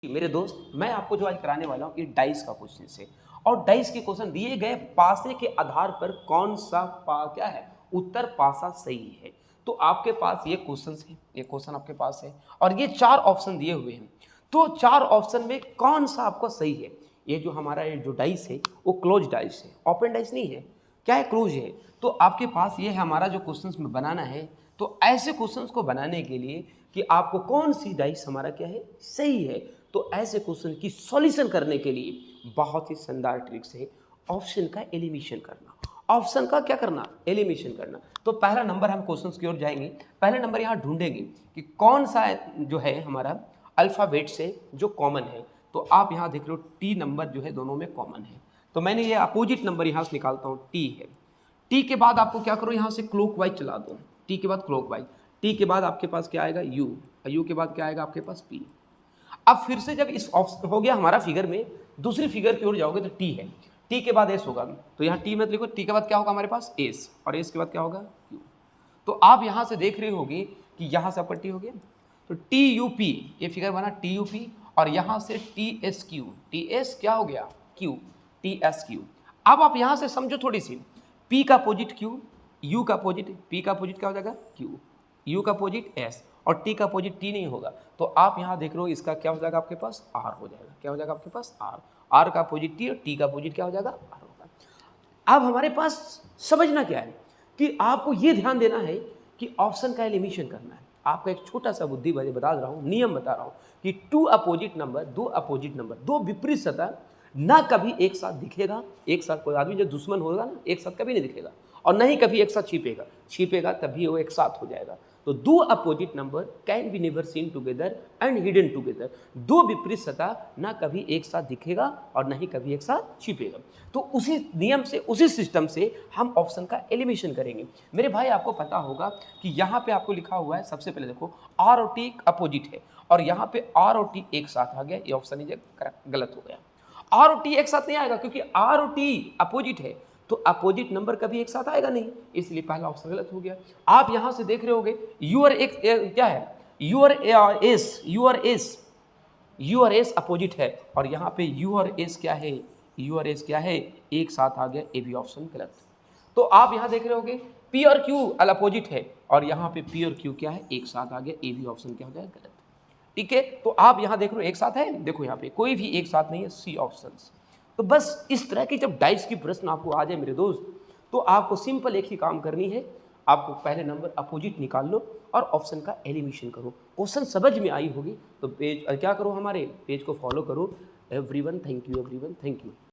मेरे दोस्त, मैं आपको जो आज कराने वाला हूँ ये डाइस का क्वेश्चन है। और डाइस के क्वेश्चन दिए गए पासे के आधार पर कौन सा क्या है उत्तर पासा सही है। तो आपके पास ये क्वेश्चन है, ये क्वेश्चन आपके पास है और ये चार ऑप्शन दिए हुए हैं। तो चार ऑप्शन में कौन सा आपका सही है। ये जो हमारा ये जो डाइस है वो क्लोज डाइस है, ओपन डाइस नहीं है। क्या है? क्लोज है। तो आपके पास ये है हमारा जो क्वेश्चंस में बनाना है। तो ऐसे क्वेश्चंस को बनाने के लिए कि आपको कौन सी डाइस हमारा क्या है सही है, तो ऐसे क्वेश्चन की सॉल्यूशन करने के लिए बहुत ही शानदार ट्रिक्स है ऑप्शन का एलिमिनेशन करना। ऑप्शन का क्या करना? एलिमिनेशन करना। तो पहला नंबर हम क्वेश्चंस की ओर जाएंगे। पहला नंबर यहाँ ढूंढेंगे कि कौन सा जो है हमारा अल्फ़ाबेट से जो कॉमन है। तो आप यहाँ देख रहे हो टी नंबर जो है दोनों में कॉमन है। तो मैंने ये अपोजिट नंबर यहाँ से निकालता हूँ, टी है। टी के बाद आपको क्या करो, यहाँ से क्लॉकवाइज चला दो। टी के बाद क्लॉकवाइज, टी के बाद आपके पास क्या आएगा? यू, यू के बाद क्या आएगा आपके पास? पी। अब फिर से जब इस ऑप्शन हो गया हमारा फिगर में, दूसरी फिगर की ओर जाओगे तो टी है, टी के बाद एस होगा। तो यहाँ टी मत लिखो, टी के बाद क्या होगा हमारे पास? एस, और एस के बाद क्या होगा? क्यू। तो आप यहाँ से देख रहे होगे कि यहाँ से आपका टी हो गया। तो टी यू पी, ये फिगर बना टी यू पी, और यहाँ से T S Q, T S क्या हो गया? Q, T S Q. अब आप यहाँ से समझो थोड़ी सी, पी का अपोजिट क्यू, यू का अपोजिट, पी का अपोजिट क्या हो जाएगा? क्यू, यू का अपोजिट एस, और टी का अपोजिट टी नहीं होगा। तो आप यहाँ देख रहे हो इसका क्या हो जाएगा आपके पास? आर हो जाएगा। क्या हो जाएगा आपके पास? आर। आर का अपोजिट टी और टी का अपोजिट क्या हो जाएगा? आर होगा। अब हमारे पास समझना क्या है कि आपको ये ध्यान देना है कि ऑप्शन का एलिमिनेशन करना है। आपका एक छोटा सा बुद्धि बता रहा हूँ, नियम बता रहा हूँ कि टू अपोजिट नंबर, दो अपोजिट नंबर, दो विपरीत सतह ना कभी एक साथ दिखेगा। एक साथ कोई आदमी जो दुश्मन होगा ना, एक साथ कभी नहीं दिखेगा, और नहीं कभी एक साथ छिपेगा। छिपेगा तभी वो एक साथ हो जाएगा। तो दो opposite number can be never seen together and hidden together. दो विपरीत सतह ना कभी एक साथ दिखेगा और नहीं कभी एक साथ छिपेगा। तो उसी नियम से, उसी सिस्टम से हम ऑप्शन का एलिमिनेशन करेंगे। मेरे भाई आपको पता होगा कि यहाँ पे आपको लिखा हुआ है, सबसे पहले देखो आर और टी अपोजिट है, और यहाँ पे आर और टी एक साथ आ गया। ये ऑप्शन गलत हो गया। आर और टी एक साथ नहीं आएगा क्योंकि आर और टी अपोजिट है, तो अपोजिट नंबर कभी एक साथ आएगा नहीं, इसलिए पहला ऑप्शन गलत हो गया। आप यहां से देख रहे होगे यूर एक क्या है? यूर एस, यूर एस, यूर एस अपोजिट है, और यहाँ पे यूर एस क्या है? यूर एस क्या है? एक साथ आ गया। ए भी ऑप्शन गलत। तो आप यहाँ देख रहे होगे पी और क्यू अल अपोजिट है, और यहाँ पे पी और क्यू क्या है? एक साथ आ गया। ए भी ऑप्शन क्या हो जाएगा? गलत। ठीक है, तो आप यहाँ देख रहे हो एक साथ है, देखो यहाँ पे कोई भी एक साथ नहीं है, सी ऑप्शन। तो बस इस तरह के जब डाइस की प्रश्न आपको आ जाए मेरे दोस्त, तो आपको सिंपल एक ही काम करनी है, आपको पहले नंबर अपोजिट निकाल लो और ऑप्शन का एलिमिनेशन करो। क्वेश्चन समझ में आई होगी तो पेज क्या करो, हमारे पेज को फॉलो करो। Everyone thank you, everyone thank you.